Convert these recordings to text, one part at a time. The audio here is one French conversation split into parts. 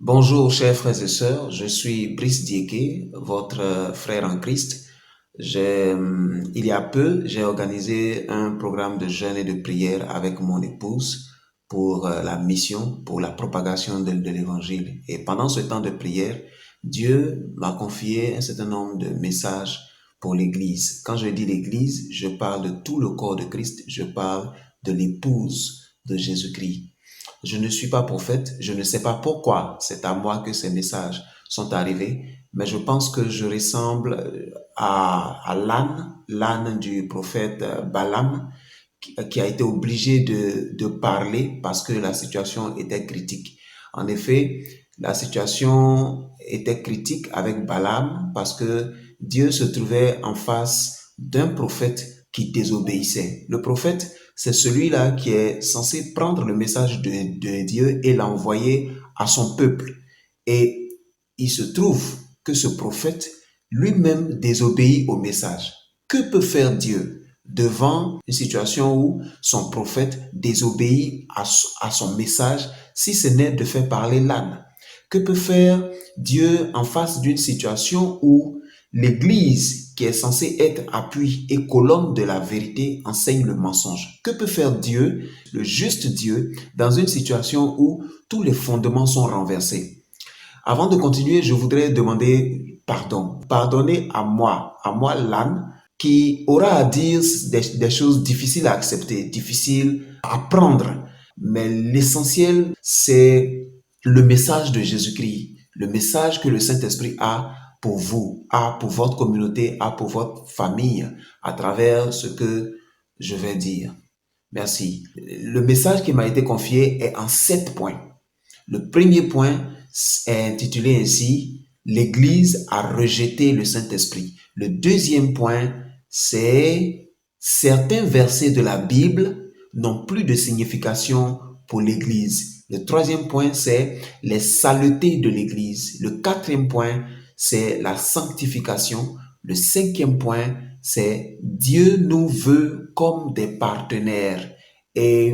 Bonjour chers frères et sœurs, je suis Brice Diéké, votre frère en Christ. Il y a peu, j'ai organisé un programme de jeûne et de prière avec mon épouse pour la mission, pour la propagation de l'évangile. Et pendant ce temps de prière, Dieu m'a confié un certain nombre de messages pour l'Église. Quand je dis l'Église, je parle de tout le corps de Christ, je parle de l'épouse de Jésus-Christ. Je ne suis pas prophète, je ne sais pas pourquoi c'est à moi que ces messages sont arrivés, mais je pense que je ressemble à l'âne du prophète Balaam, qui a été obligé de parler parce que la situation était critique. En effet, la situation était critique avec Balaam parce que Dieu se trouvait en face d'un prophète qui désobéissait. Le prophète, c'est celui-là qui est censé prendre le message de Dieu et l'envoyer à son peuple. Et il se trouve que ce prophète lui-même désobéit au message. Que peut faire Dieu devant une situation où son prophète désobéit à son message, si ce n'est de faire parler l'âne? Que peut faire Dieu en face d'une situation où l'Église, qui est censée être appui et colonne de la vérité, enseigne le mensonge? Que peut faire Dieu, le juste Dieu, dans une situation où tous les fondements sont renversés? Avant de continuer, je voudrais demander pardon. Pardonnez à moi l'âne, qui aura à dire des choses difficiles à accepter, difficiles à prendre. Mais l'essentiel, c'est le message de Jésus-Christ, le message que le Saint-Esprit a pour vous, a pour votre communauté, a pour votre famille, à travers ce que je vais dire. Merci. Le message qui m'a été confié est en 7 points. Le premier point est intitulé ainsi: l'Église a rejeté le Saint-Esprit. Le deuxième point, c'est: certains versets de la Bible n'ont plus de signification pour l'Église. Le troisième point, c'est les saletés de l'Église. Le quatrième point, c'est la sanctification. Le cinquième point, c'est Dieu nous veut comme des partenaires. Et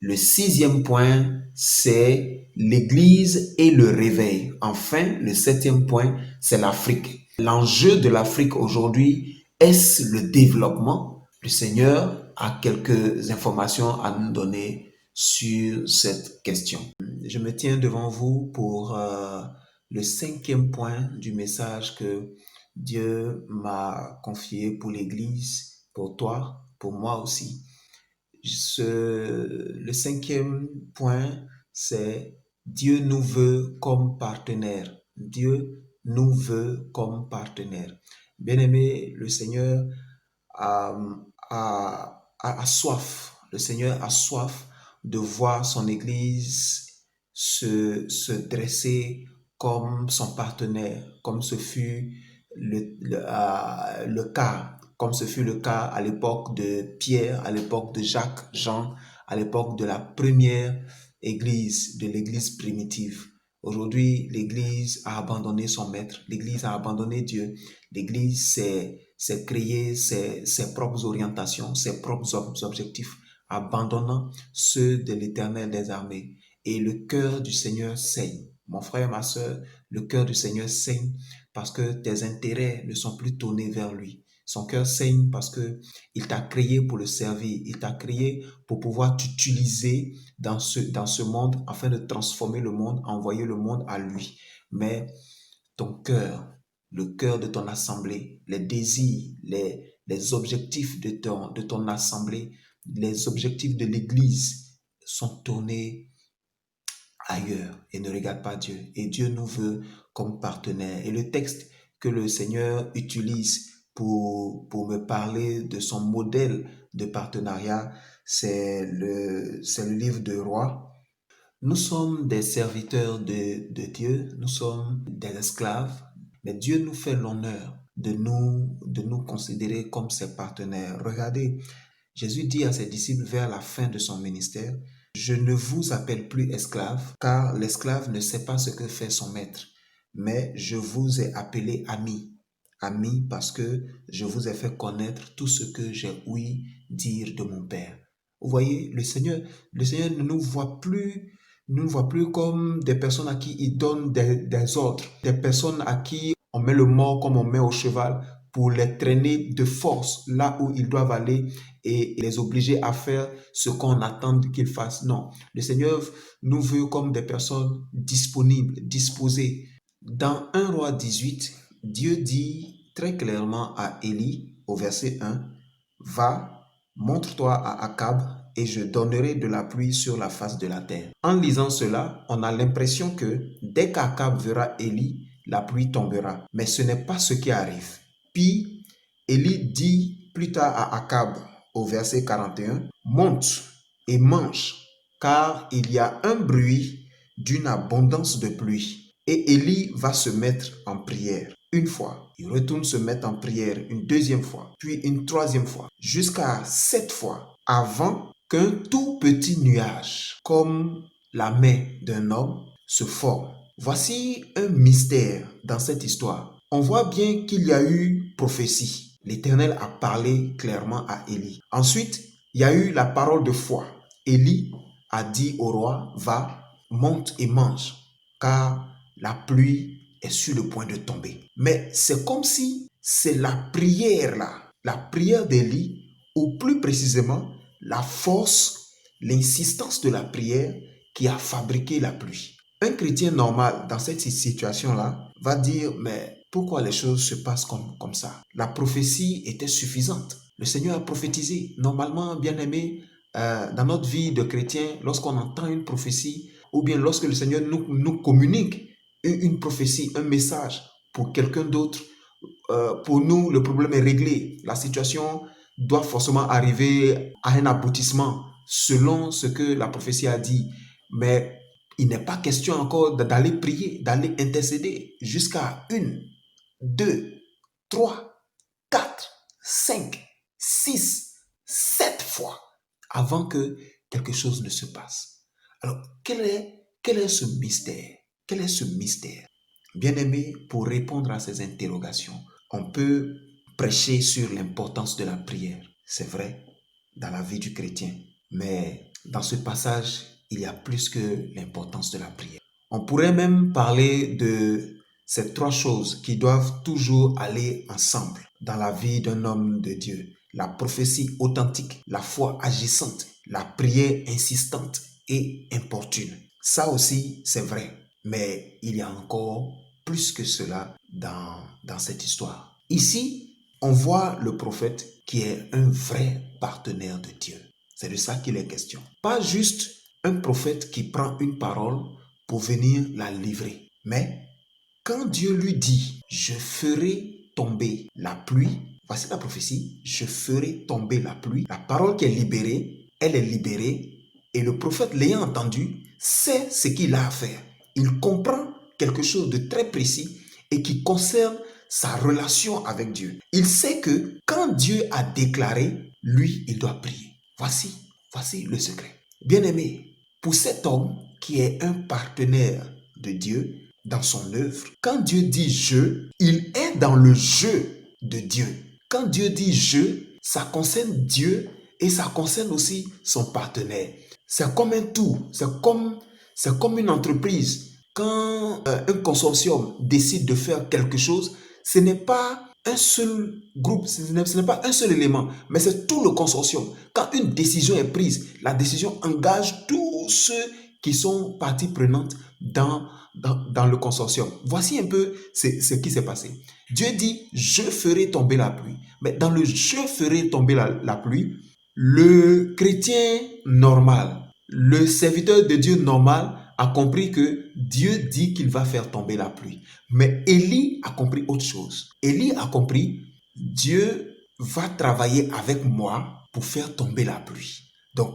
le sixième point, c'est l'Église et le réveil. Enfin, le septième point, c'est l'Afrique. L'enjeu de l'Afrique aujourd'hui, est-ce le développement? Le Seigneur a quelques informations à nous donner sur cette question. Je me tiens devant vous pour le cinquième point du message que Dieu m'a confié pour l'Église, pour toi, pour moi aussi. Le cinquième point, c'est: Dieu nous veut comme partenaire. Dieu nous veut comme partenaire. Bien-aimé, le Seigneur a, a soif. Le Seigneur a soif de voir son Église se dresser comme son partenaire, comme ce fut le cas, comme ce fut le cas à l'époque de Pierre, à l'époque de Jacques, Jean, à l'époque de la première Église, de l'Église primitive. Aujourd'hui, l'Église a abandonné son maître, l'Église a abandonné Dieu, l'Église s'est créé ses propres orientations, ses propres objectifs, abandonnant ceux de l'Éternel des armées. Et le cœur du Seigneur saigne. Mon frère, ma soeur, le cœur du Seigneur saigne parce que tes intérêts ne sont plus tournés vers lui. Son cœur saigne parce que il t'a créé pour le servir. Il t'a créé pour pouvoir t'utiliser dans ce monde afin de transformer le monde, envoyer le monde à lui. Mais ton cœur, le cœur de ton assemblée, les désirs, les objectifs de ton assemblée, les objectifs de l'Église sont tournés ailleurs et ne regarde pas Dieu. Et Dieu nous veut comme partenaire. Et le texte que le Seigneur utilise pour me parler de son modèle de partenariat, c'est le livre de Rois. Nous sommes des serviteurs de Dieu, nous sommes des esclaves, mais Dieu nous fait l'honneur de nous considérer comme ses partenaires. Regardez, Jésus dit à ses disciples vers la fin de son ministère: je ne vous appelle plus esclaves, car l'esclave ne sait pas ce que fait son maître, mais je vous ai appelé amis. Amis parce que je vous ai fait connaître tout ce que j'ai ouï dire de mon Père. Vous voyez, le Seigneur ne nous voit plus ne nous voit plus comme des personnes à qui il donne des ordres, des personnes à qui on met le mort comme on met au cheval pour les traîner de force là où ils doivent aller et les obliger à faire ce qu'on attend qu'ils fassent. Non, le Seigneur nous veut comme des personnes disponibles, disposées. Dans 1 Roi 18, Dieu dit très clairement à Élie au verset 1, va, montre-toi à Akab et je donnerai de la pluie sur la face de la terre. En lisant cela, on a l'impression que dès qu'Akab verra Élie, la pluie tombera. Mais ce n'est pas ce qui arrive. Puis, Élie dit plus tard à Akab au verset 41, monte et mange, car il y a un bruit d'une abondance de pluie. Et Élie va se mettre en prière. Une fois, il retourne se mettre en prière une deuxième fois, puis une troisième fois, jusqu'à 7 fois, avant qu'un tout petit nuage, comme la main d'un homme, se forme. Voici un mystère dans cette histoire. On voit bien qu'il y a eu prophétie. L'Éternel a parlé clairement à Élie. Ensuite, il y a eu la parole de foi. Élie a dit au roi, va, monte et mange, car la pluie est sur le point de tomber. Mais c'est comme si c'est la prière là, la prière d'Élie, ou plus précisément, la force, l'insistance de la prière qui a fabriqué la pluie. Un chrétien normal dans cette situation-là va dire, mais pourquoi les choses se passent comme ça? La prophétie était suffisante. Le Seigneur a prophétisé. Normalement, bien aimé, dans notre vie de chrétien, lorsqu'on entend une prophétie, ou bien lorsque le Seigneur nous communique une prophétie, un message pour quelqu'un d'autre, pour nous, le problème est réglé. La situation doit forcément arriver à un aboutissement selon ce que la prophétie a dit. Mais il n'est pas question encore d'aller prier, d'aller intercéder jusqu'à 1, 2, 3, 4, 5, 6, 7 fois avant que quelque chose ne se passe. Alors, quel est ce mystère? Quel est ce mystère? Bien-aimé, pour répondre à ces interrogations, on peut prêcher sur l'importance de la prière. C'est vrai, dans la vie du chrétien. Mais dans ce passage, il y a plus que l'importance de la prière. On pourrait même parler de ces trois choses qui doivent toujours aller ensemble dans la vie d'un homme de Dieu. La prophétie authentique, la foi agissante, la prière insistante et importune. Ça aussi, c'est vrai. Mais il y a encore plus que cela dans cette histoire. Ici, on voit le prophète qui est un vrai partenaire de Dieu. C'est de ça qu'il est question. Pas juste un prophète qui prend une parole pour venir la livrer. Mais quand Dieu lui dit, je ferai tomber la pluie, voici la prophétie, je ferai tomber la pluie. La parole qui est libérée, elle est libérée. Et le prophète, l'ayant entendu, sait ce qu'il a à faire. Il comprend quelque chose de très précis et qui concerne sa relation avec Dieu. Il sait que quand Dieu a déclaré, lui, il doit prier. Voici le secret. Bien-aimé, pour cet homme qui est un partenaire de Dieu dans son œuvre, quand Dieu dit je, il est dans le jeu de Dieu. Quand Dieu dit je, ça concerne Dieu et ça concerne aussi son partenaire. C'est comme un tout, c'est comme une entreprise. Quand un consortium décide de faire quelque chose, ce n'est pas un seul groupe, ce n'est pas un seul élément, mais c'est tout le consortium. Quand une décision est prise, la décision engage tous ceux qui sont parties prenantes dans le consortium. Voici un peu ce qui s'est passé. Dieu dit, je ferai tomber la pluie. Mais dans le je ferai tomber la pluie, le chrétien normal, le serviteur de Dieu normal a compris que Dieu dit qu'il va faire tomber la pluie. Mais Élie a compris autre chose. Élie a compris, Dieu va travailler avec moi pour faire tomber la pluie. Donc,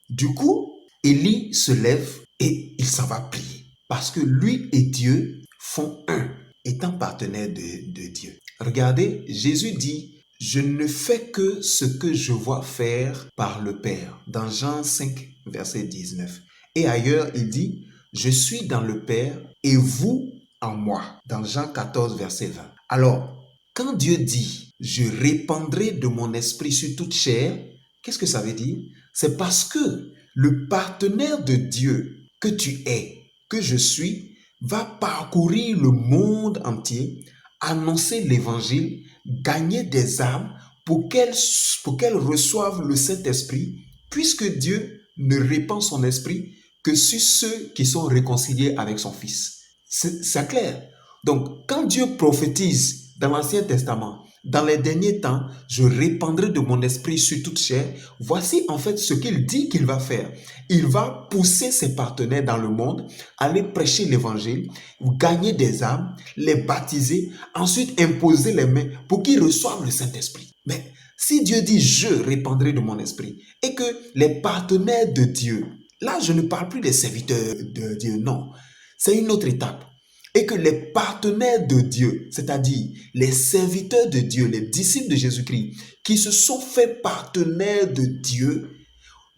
du coup, Élie se lève et il s'en va prier. Parce que lui et Dieu font un, étant partenaires de Dieu. Regardez, Jésus dit, je ne fais que ce que je vois faire par le Père. Dans Jean 5, verset 19. Et ailleurs, il dit, je suis dans le Père et vous en moi. Dans Jean 14, verset 20. Alors, quand Dieu dit, je répandrai de mon esprit sur toute chair, qu'est-ce que ça veut dire? C'est parce que le partenaire de Dieu que tu es, que je suis, va parcourir le monde entier, annoncer l'évangile, gagner des âmes pour qu'elles reçoivent le Saint-Esprit, puisque Dieu ne répand son esprit que sur ceux qui sont réconciliés avec son Fils. C'est clair. Donc, quand Dieu prophétise dans l'Ancien Testament, dans les derniers temps, je répandrai de mon esprit sur toute chair. Voici en fait ce qu'il dit qu'il va faire. Il va pousser ses partenaires dans le monde, aller prêcher l'évangile, gagner des âmes, les baptiser, ensuite imposer les mains pour qu'ils reçoivent le Saint-Esprit. Mais si Dieu dit je répandrai de mon esprit et que les partenaires de Dieu, là je ne parle plus des serviteurs de Dieu, non, c'est une autre étape. Et que les partenaires de Dieu, c'est-à-dire les serviteurs de Dieu, les disciples de Jésus-Christ, qui se sont fait partenaires de Dieu,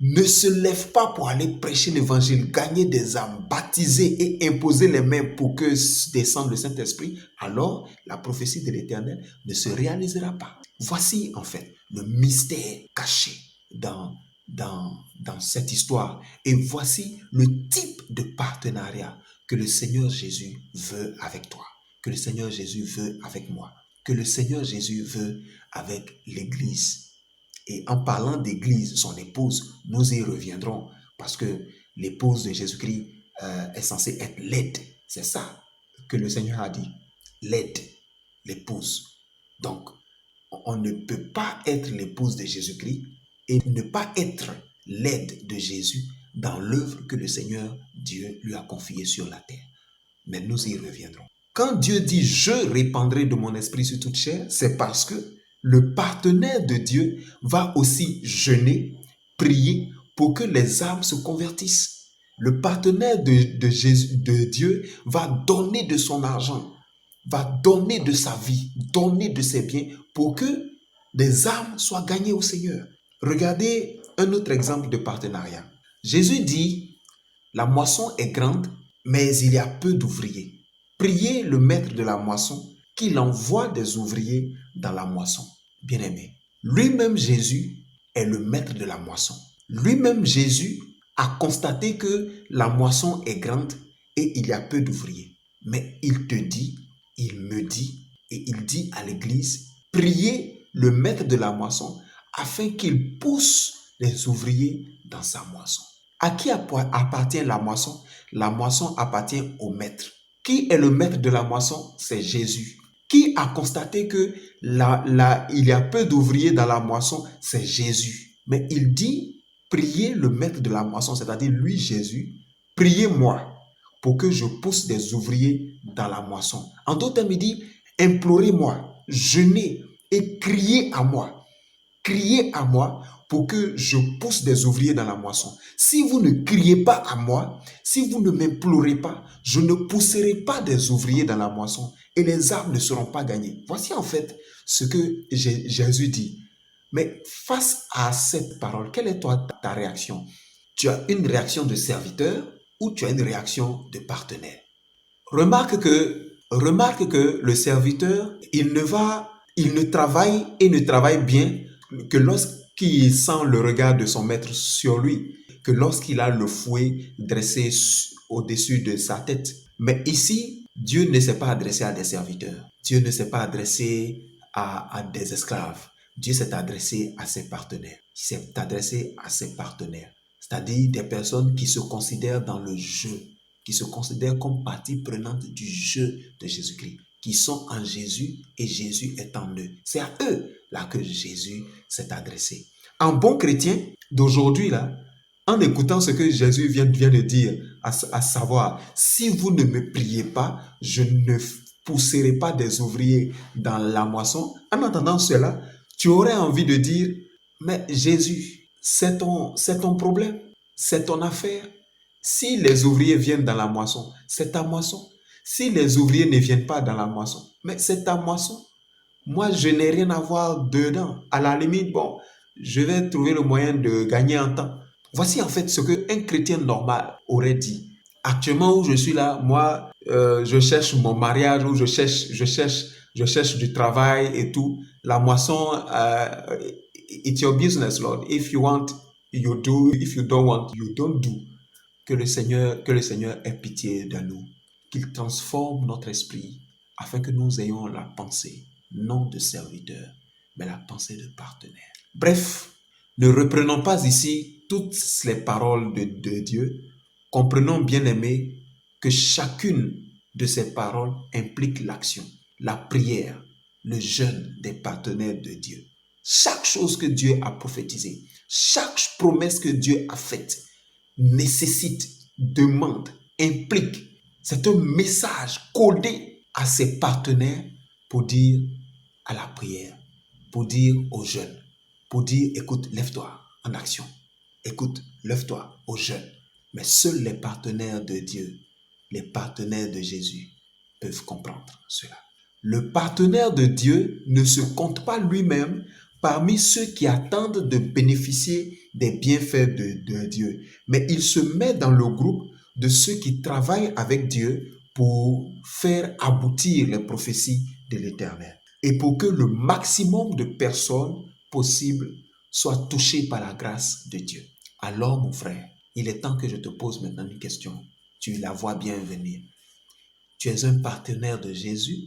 ne se lèvent pas pour aller prêcher l'évangile, gagner des âmes, baptiser et imposer les mains pour que descende le Saint-Esprit, alors la prophétie de l'Éternel ne se réalisera pas. Voici en fait le mystère caché dans cette histoire. Et voici le type de partenariat que le Seigneur Jésus veut avec toi, que le Seigneur Jésus veut avec moi, que le Seigneur Jésus veut avec l'Église. Et en parlant d'Église, son épouse, nous y reviendrons parce que l'épouse de Jésus-Christ est censée être l'aide. C'est ça que le Seigneur a dit, l'aide, l'épouse. Donc, on ne peut pas être l'épouse de Jésus-Christ et ne pas être l'aide de Jésus dans l'œuvre que le Seigneur Dieu lui a confiée sur la terre. Mais nous y reviendrons. Quand Dieu dit « je répandrai de mon esprit sur toute chair », c'est parce que le partenaire de Dieu va aussi jeûner, prier pour que les âmes se convertissent. Le partenaire de Dieu va donner de son argent, va donner de sa vie, donner de ses biens pour que des âmes soient gagnées au Seigneur. Regardez un autre exemple de partenariat. Jésus dit, la moisson est grande, mais il y a peu d'ouvriers. Priez le maître de la moisson qu'il envoie des ouvriers dans la moisson. Bien-aimé, lui-même Jésus est le maître de la moisson. Lui-même Jésus a constaté que la moisson est grande et il y a peu d'ouvriers. Mais il te dit, il me dit et il dit à l'église, priez le maître de la moisson afin qu'il pousse les ouvriers dans sa moisson. À qui appartient la moisson? La moisson appartient au maître. Qui est le maître de la moisson? C'est Jésus. Qui a constaté que il y a peu d'ouvriers dans la moisson? C'est Jésus. Mais il dit, priez le maître de la moisson, c'est-à-dire lui, Jésus, priez-moi pour que je pousse des ouvriers dans la moisson. En d'autres termes, il dit, implorez-moi, jeûnez et criez à moi. Criez à moi pour que je pousse des ouvriers dans la moisson. Si vous ne criez pas à moi, si vous ne m'implorez pas, je ne pousserai pas des ouvriers dans la moisson et les âmes ne seront pas gagnées. Voici en fait ce que Jésus dit. Mais face à cette parole, quelle est ta réaction? Tu as une réaction de serviteur ou tu as une réaction de partenaire? Remarque que le serviteur, il ne travaille bien que lorsqu'il sent le regard de son maître sur lui, que lorsqu'il a le fouet dressé au-dessus de sa tête. Mais ici, Dieu ne s'est pas adressé à des serviteurs. Dieu ne s'est pas adressé à des esclaves. Dieu s'est adressé à ses partenaires. Il s'est adressé à ses partenaires, c'est-à-dire des personnes qui se considèrent dans le jeu, qui se considèrent comme partie prenante du jeu de Jésus-Christ, qui sont en Jésus et Jésus est en eux. C'est à eux là que Jésus s'est adressé. Un bon chrétien d'aujourd'hui, là, en écoutant ce que Jésus vient de dire, à savoir, si vous ne me priez pas, je ne pousserai pas des ouvriers dans la moisson. En entendant cela, tu aurais envie de dire, mais Jésus, c'est ton problème, c'est ton affaire. Si les ouvriers viennent dans la moisson, c'est ta moisson. Si les ouvriers ne viennent pas dans la moisson, mais c'est ta moisson. Moi, je n'ai rien à voir dedans. À la limite, bon, je vais trouver le moyen de gagner un temps. Voici en fait ce qu'un chrétien normal aurait dit. Actuellement où je suis là, moi, je cherche mon mariage, ou je cherche du travail et tout. La moisson, it's your business, Lord. If you want, you do. If you don't want, you don't do. Que le Seigneur ait pitié de nous, qu'il transforme notre esprit afin que nous ayons la pensée, non de serviteur, mais la pensée de partenaire. Bref, ne reprenons pas ici toutes les paroles de Dieu. Comprenons, bien aimés, que chacune de ces paroles implique l'action, la prière, le jeûne des partenaires de Dieu. Chaque chose que Dieu a prophétisée, chaque promesse que Dieu a faite, nécessite, demande, implique. C'est un message codé à ses partenaires pour dire à la prière, pour dire aux jeunes, pour dire, écoute, lève-toi en action. Écoute, lève-toi aux jeunes. Mais seuls les partenaires de Dieu, les partenaires de Jésus, peuvent comprendre cela. Le partenaire de Dieu ne se compte pas lui-même parmi ceux qui attendent de bénéficier des bienfaits de Dieu, mais il se met dans le groupe de ceux qui travaillent avec Dieu pour faire aboutir les prophéties de l'Éternel et pour que le maximum de personnes possibles soient touchées par la grâce de Dieu. Alors, mon frère, il est temps que je te pose maintenant une question. Tu la vois bien venir. Tu es un partenaire de Jésus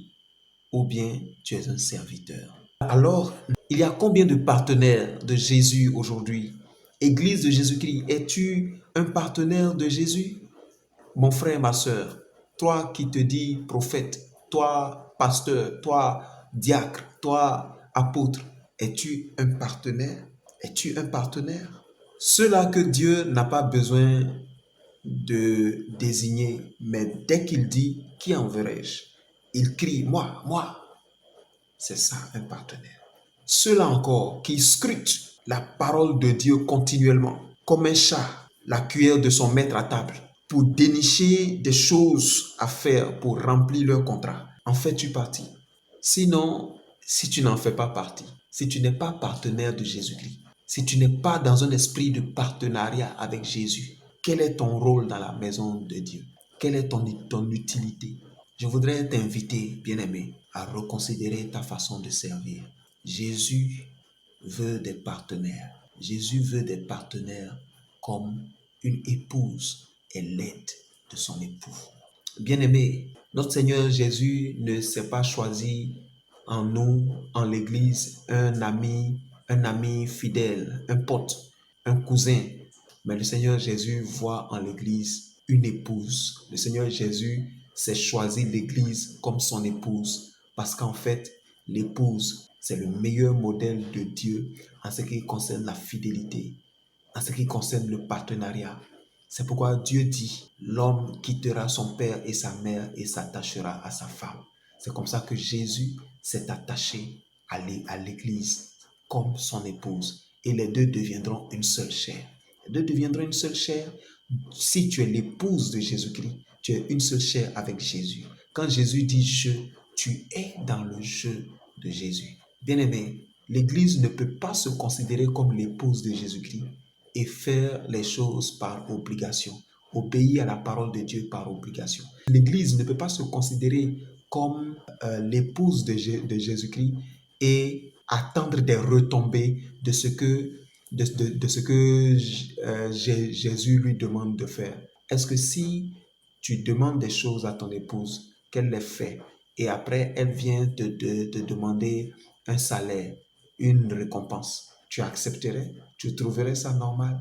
ou bien tu es un serviteur? Alors, il y a combien de partenaires de Jésus aujourd'hui? Église de Jésus-Christ, es-tu un partenaire de Jésus? Mon frère, ma soeur, toi qui te dis prophète, toi pasteur, toi diacre, toi apôtre, es-tu un partenaire? Es-tu un partenaire? Ceux-là que Dieu n'a pas besoin de désigner, mais dès qu'il dit, qui enverrai-je? Il crie, moi. C'est ça un partenaire. Ceux-là encore qui scrutent la parole de Dieu continuellement, comme un chat, la cuillère de son maître à table, pour dénicher des choses à faire pour remplir leur contrat. En fais-tu partie? Sinon, si tu n'en fais pas partie, si tu n'es pas partenaire de Jésus-Christ, si tu n'es pas dans un esprit de partenariat avec Jésus, quel est ton rôle dans la maison de Dieu? Quelle est ton utilité? Je voudrais t'inviter, bien-aimé, à reconsidérer ta façon de servir. Jésus veut des partenaires. Jésus veut des partenaires comme une épouse est l'aide de son époux. Bien-aimé, notre Seigneur Jésus ne s'est pas choisi en nous, en l'Église, un ami fidèle, un pote, un cousin. Mais le Seigneur Jésus voit en l'Église une épouse. Le Seigneur Jésus s'est choisi l'Église comme son épouse parce qu'en fait, l'épouse, c'est le meilleur modèle de Dieu en ce qui concerne la fidélité, en ce qui concerne le partenariat. C'est pourquoi Dieu dit, l'homme quittera son père et sa mère et s'attachera à sa femme. C'est comme ça que Jésus s'est attaché à l'Église comme son épouse. Et les deux deviendront une seule chair. Les deux deviendront une seule chair. Si tu es l'épouse de Jésus-Christ, tu es une seule chair avec Jésus. Quand Jésus dit je, tu es dans le jeu de Jésus. Bien-aimé, l'Église ne peut pas se considérer comme l'épouse de Jésus-Christ et faire les choses par obligation, obéir à la parole de Dieu par obligation. L'Église ne peut pas se considérer comme l'épouse de Jésus-Christ et attendre des retombées de ce que Jésus lui demande de faire. Est-ce que si tu demandes des choses à ton épouse, qu'elle les fait, et après elle vient te demander un salaire, une récompense, tu accepterais? Tu trouverais ça normal?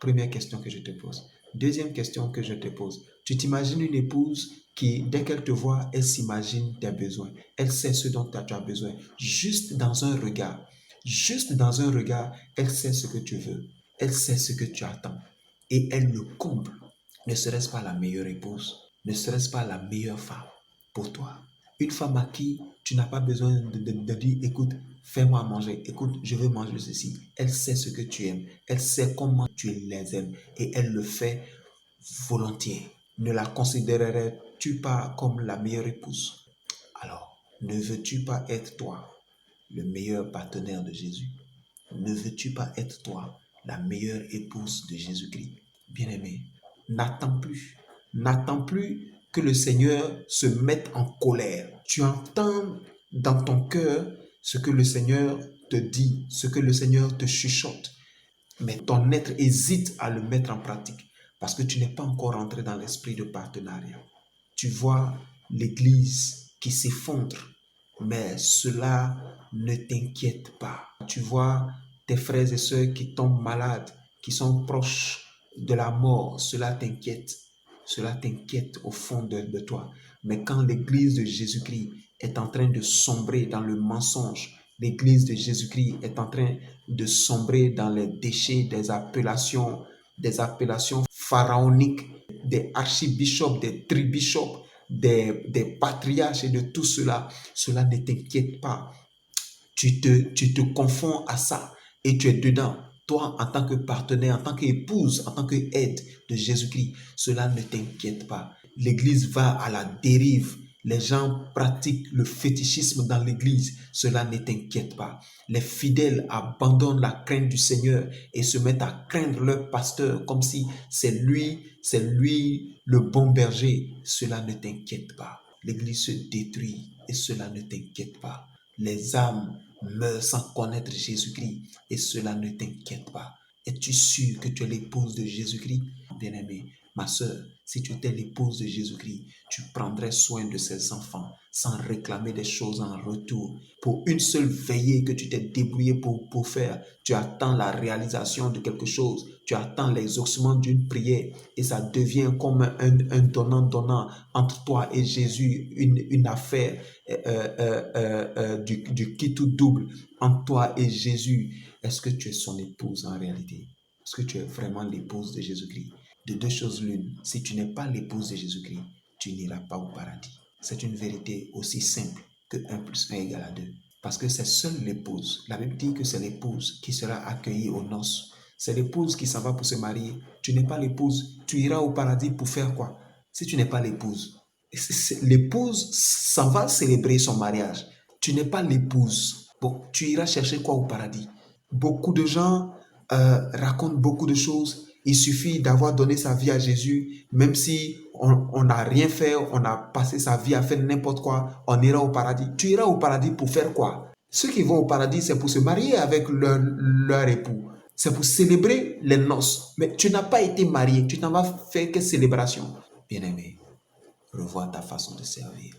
Première question que je te pose. Deuxième question que je te pose. Tu t'imagines une épouse qui, dès qu'elle te voit, elle s'imagine tes besoins. Elle sait ce dont tu as besoin. Juste dans un regard. Juste dans un regard, elle sait ce que tu veux. Elle sait ce que tu attends. Et elle le comble. Ne serait-ce pas la meilleure épouse? Ne serait-ce pas la meilleure femme pour toi? Une femme à qui tu n'as pas besoin de dire, écoute, fais-moi manger, écoute, je veux manger ceci. Elle sait ce que tu aimes, elle sait comment tu les aimes et elle le fait volontiers. Ne la considérerais-tu pas comme la meilleure épouse? Alors, ne veux-tu pas être toi le meilleur partenaire de Jésus? Ne veux-tu pas être toi la meilleure épouse de Jésus-Christ? Bien-aimé, n'attends plus. N'attends plus que le Seigneur se mette en colère. Tu entends dans ton cœur ce que le Seigneur te dit, ce que le Seigneur te chuchote. Mais ton être hésite à le mettre en pratique parce que tu n'es pas encore entré dans l'esprit de partenariat. Tu vois l'église qui s'effondre, mais cela ne t'inquiète pas. Tu vois tes frères et sœurs qui tombent malades, qui sont proches de la mort, cela t'inquiète. Cela t'inquiète au fond de toi. Mais quand l'église de Jésus-Christ est en train de sombrer dans le mensonge, l'église de Jésus-Christ est en train de sombrer dans les déchets des appellations pharaoniques, des archibishops, des tribishops, des patriarches et de tout cela, cela ne t'inquiète pas. Tu te confonds à ça et tu es dedans. Toi, en tant que partenaire, en tant qu'épouse, en tant qu'aide de Jésus-Christ, cela ne t'inquiète pas. L'église va à la dérive. Les gens pratiquent le fétichisme dans l'église. Cela ne t'inquiète pas. Les fidèles abandonnent la crainte du Seigneur et se mettent à craindre leur pasteur comme si c'est lui le bon berger. Cela ne t'inquiète pas. L'église se détruit et cela ne t'inquiète pas. Les âmes meurent sans connaître Jésus-Christ et cela ne t'inquiète pas. Es-tu sûr que tu es l'épouse de Jésus-Christ? Bien-aimé, ma sœur, si tu étais l'épouse de Jésus-Christ, tu prendrais soin de ses enfants sans réclamer des choses en retour. Pour une seule veillée que tu t'es débrouillé pour faire, tu attends la réalisation de quelque chose, tu attends l'exaucement d'une prière et ça devient comme un donnant-donnant entre toi et Jésus, une affaire du qui tout double entre toi et Jésus. Est-ce que tu es son épouse en réalité? Est-ce que tu es vraiment l'épouse de Jésus-Christ? De deux choses l'une, si tu n'es pas l'épouse de Jésus-Christ, tu n'iras pas au paradis. C'est une vérité aussi simple que 1 plus 1 égale à 2. Parce que c'est seule l'épouse. La Bible dit que c'est l'épouse qui sera accueillie aux noces. C'est l'épouse qui s'en va pour se marier. Tu n'es pas l'épouse. Tu iras au paradis pour faire quoi? Si tu n'es pas l'épouse. L'épouse s'en va célébrer son mariage. Tu n'es pas l'épouse. Bon, tu iras chercher quoi au paradis? Beaucoup de gens racontent beaucoup de choses. Il suffit d'avoir donné sa vie à Jésus, même si on n'a rien fait, on a passé sa vie à faire n'importe quoi, on ira au paradis. Tu iras au paradis pour faire quoi? Ceux qui vont au paradis, c'est pour se marier avec leur époux. C'est pour célébrer les noces. Mais tu n'as pas été marié, tu n'as pas fait que célébration. Bien-aimé, revois ta façon de servir.